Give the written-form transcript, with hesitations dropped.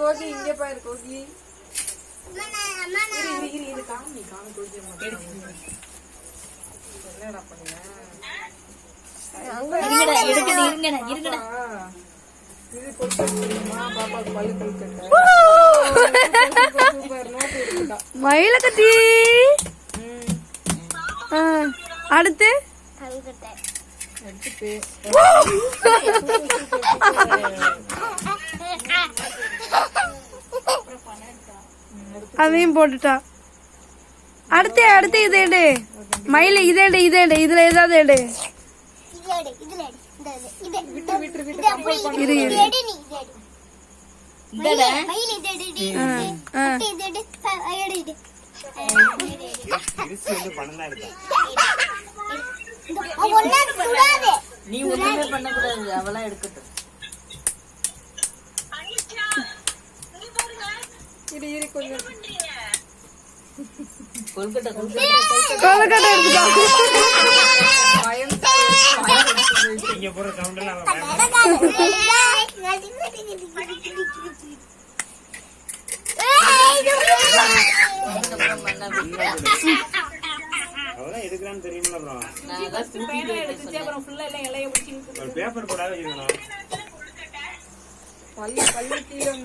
கோகி இங்க பாரு கோகி. இரு காமி கோகி என்னடா பண்ணுங்க? இருங்கடா. இது கொடுத்துமா பாப்பாக்கு பல்லு கழுத்துட்டேன். மயில கட்டி. அடுத்து அதையும் போட்டுட்டா. அடுத்து இது எடு மயில. இது எடு இதுல ஏதாவது எடு. நீ ஒண்ணுமே பண்ண கூடாது, அவளா எடுக்கட்டும். இரு கொஞ்சம் கொல்கட்டை எடுத்துட்டா. இங்க போற சவுண்ட் எல்லாம் அவதான் எடுக்கிறான்னு தெரியுமில்ல. அப்புறம் பேப்பர் போடாத வச்சுக்கணும். பல்லு கீழே